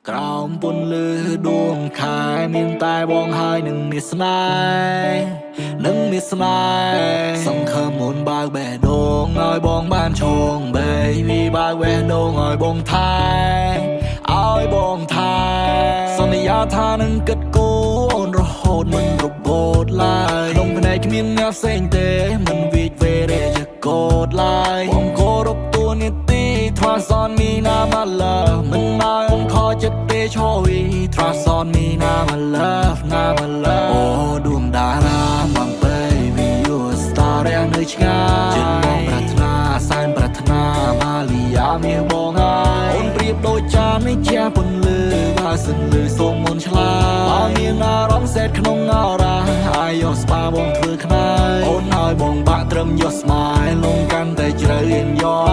ក្រោមពន្លឺដួងខែមានតែបងហើយនឹងមានស្នេហ៍សង្ឃឹមមុនបើកបេះដូងឲ្យបងបានឈង Baby បើកបេះដូងឲ្យបងថែសន្យាថានឹងគិតគូរអូនរហូតមិនរបូតឡើយក្នុងភ្នែកគ្មានអ្នកផ្សេងទេមិនវិចវេរេជាកូដឡើយបងគោរពតួនាទី Trust on me now my love មិនឲ្យអូនខកចិត្តទេឈរវី Trust on me now my love អូដួងតារាមក Baby you a star ដែលនៅឆ្ងាយចិត្តបងប្រាថ្នាសែនប្រាថ្នាម៉ាលីយ៉ាមានបងហើយអូនប្រៀបដូចចាននៃជាពន្លឺបើសិនលឺសូមមុនឆ្លាតបើមានអារម្មណ៍សេតក្នុងអរ៉ាអាយយកស្បាបងធ្វើខ្នើយអូនឲ្យបងបាក់ត្រឹមយកស្មាយលងកាន់តែជ្រៅរៀនយក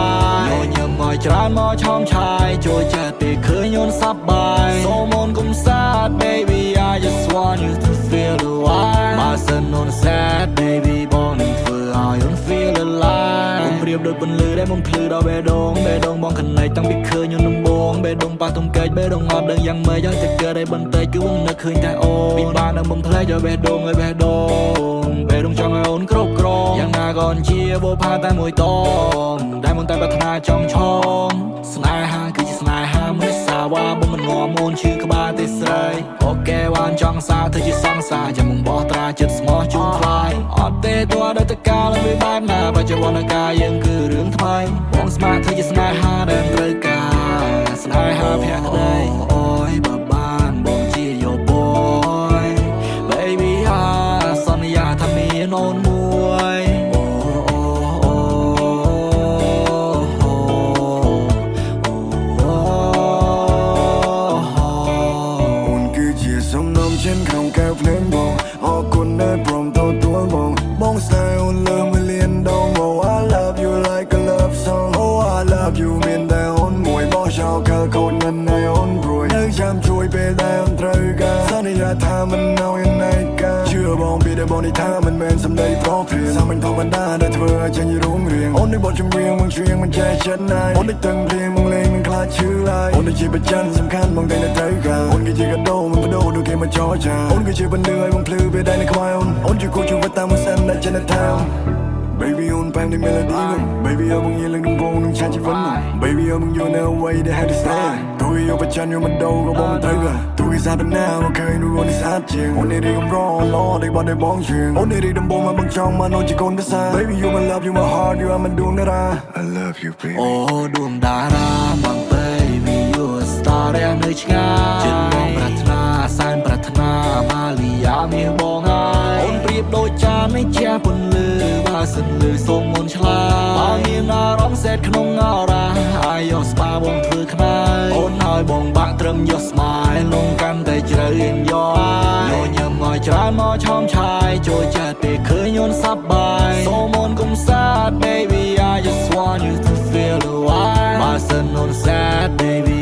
ញញឹមឲ្យច្រើនមកឆោមឆាយជួយចិត្តពេលឃើញអូនសប្បាយសូមអូនកុំសាទ Baby I just want you to feel the vibe បើសិនអូន sad Baby បងនឹងធ្វើឲ្យអូន feel alive អូនប្រៀបដូចពន្លឺដែលមុំភ្លឺដល់បេះដូងបងកណៃតាំងពីឃើញអូនដំបងបេះដូងប៉ះទុំកែកបេះដូងអត់ដឹងយ៉ាងម៉េចឲ្យតែកើតឲ្យបន្តិចគឺបងនឹកឃើញតែអូនពីបាននឹងបំភ្លេចឲ្យបេះដូងចង់ឲ្យអូនគ្រប់គ្រងយ៉ាងណាក៏ជាបុផាតែមួយតងដែលមុនតែប្រាថ្នាចង់ឆងស្នេហាគឺជាស្នេហាមិនសាវ៉ាបងមិនងំអូនឈឺក្បាលទេស្រីអូខេបានចង់សារធ្វើជាសង្សារចាំបងបោះត្រាចិត្តស្មោះជូនថ្លៃអត់ទេទោះដល់តកាលវាបែបណាបច្ចុប្បន្នកាលយើងគឺរឿងថ្មីបងស្មាតធ្វើជាស្នេហាដែលត្រូវការស្នេហាភក្តីអូយបើបានបងជាយោបយ Baby សន្យាថាមានអូនមួយអូនគឺជាសំណុំចិនក្នុងកែវភ្នែកបងអរគុណដែលព្រមទទួលបងស្នេហ៍អូនលើមួយលានដង Oh I love you like a love song Oh I love you មានតែអូនមួយបោះចោលកលកូនមិនឲ្យអូនព្រួយនៅចាំជួយពេលដែលអូនត្រូវការសន្យាថាមិនឲ្យឯណាការជឿបងពីដែលបងនេះថាមិនមែនសម្ដីប្រព្រាសាមញ្ញធម្មតាដែលធ្វើឲ្យចេញរូងរៀងអូននេះបទចម្រៀងមកច្រៀងមិនចេះចិត្តណាយអូននេះទាំងភ្លៀងមកលេងមិនខ្លាចឈឺឡើយអូននេះជាប្រច័នសំខាន់បងតែនៅត្រូវការអូនគឺជាកាដូមិនបដូរដូចគេមកចោចាអូនគឺជាបន្លឺឲ្យបងភ្លឺពេលដែលនៅខ្វាយអូនជាគូជីវិតតាមមួយសិនដែលចេញទៅ Baby on bang the melody Baby I'm on you like the bone and chat you fun Baby I'm on you now way they had to stay Do you up a chan you my dog go bomb tiger Do is out now okay no on is hot ching On it I'm wrong Lord they bought they bong ching On it them bomb I'm chong man on you going to sign Baby you my love you my heart you I'm doing that I love you baby អូដួងតារាមក Baby you a star ដែលនៅឆ្ងាយចិត្តបងប្រាថ្នាសែនប្រាថ្នាម៉ាលីយ៉ាមានបងហើយអូនប្រៀបដូចចាននៃជាពន្លឺបើសិនលឺសូមមុនឆ្លាតបើមានអារម្មណ៍សេតក្នុងអរ៉ាអាយយកស្បាបងធ្វើខ្នើយអូនឲ្យបងបាក់ត្រឹមយកស្មាយលងកាន់តែជ្រៅរៀនយកញញឹមឲ្យច្រើនមកឆោមឆាយជួយចិត្តពេលឃើញអូនសប្បាយសូមអូនកុំសាទ Baby I just want you to feel the vibe បើសិនអូន sad Baby